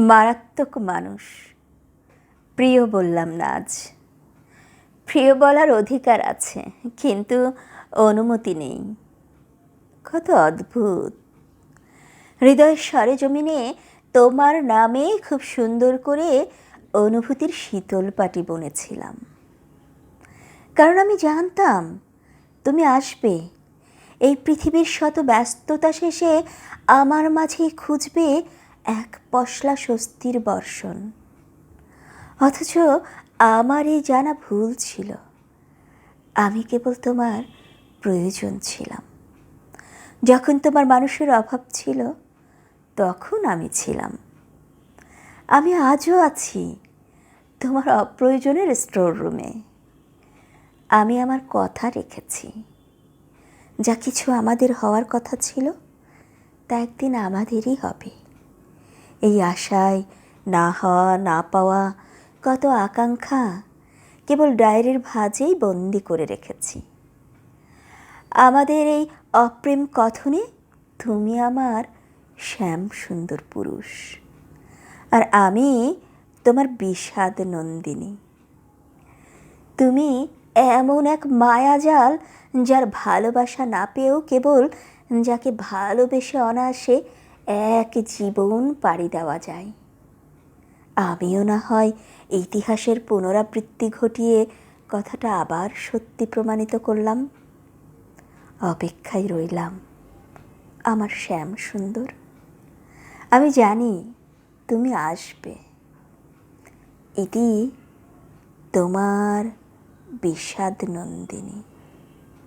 মারাত্মক মানুষ। প্রিয় বললাম না আজ। প্রিয় বলার অধিকার আছে, কিন্তু অনুমতি নেই। কত অদ্ভুত! হৃদয়ের সরেজমিনে তোমার নামে খুব সুন্দর করে অনুভূতির শীতল পাটি বুনেছিলাম, কারণ আমি জানতাম তুমি আসবে। এই পৃথিবীর শত ব্যস্ততা শেষে আমার মাঝেই খুঁজবে এক পশলা স্বস্তির বর্ষণ। অথচ আমার এই জানা ভুল ছিল। আমি কেবল তোমার প্রয়োজন ছিলাম। যখন তোমার মানুষের অভাব ছিল, তখন আমি ছিলাম। আমি আজও আছি তোমার অপ্রয়োজনের স্টোর রুমে। আমি আমার কথা রেখেছি। যা কিছু আমাদের হওয়ার কথা ছিল, তা একদিন আমাদেরই হবে। এই আশায় না হওয়া, না পাওয়া কত আকাঙ্ক্ষা কেবল ডায়েরির ভাঁজেই বন্দি করে রেখেছি। আমাদের এই অপ্রেম কথনে তুমি আমার শ্যাম সুন্দর পুরুষ, আর আমি তোমার বিষাদ নন্দিনী। তুমি এমন এক মায়াজাল, যার ভালোবাসা না পেয়েও কেবল যাকে ভালোবেসে অনায়াসে এক জীবন পাড়ি দেওয়া যায়। আমিও না হয় ইতিহাসের পুনরাবৃত্তি ঘটিয়ে কথাটা আবার সত্যি প্রমাণিত করলাম। অপেক্ষায় রইলাম আমার শ্যাম সুন্দর। আমি জানি তুমি আসবে। ইতি তোমার বিষাদ নন্দিনী।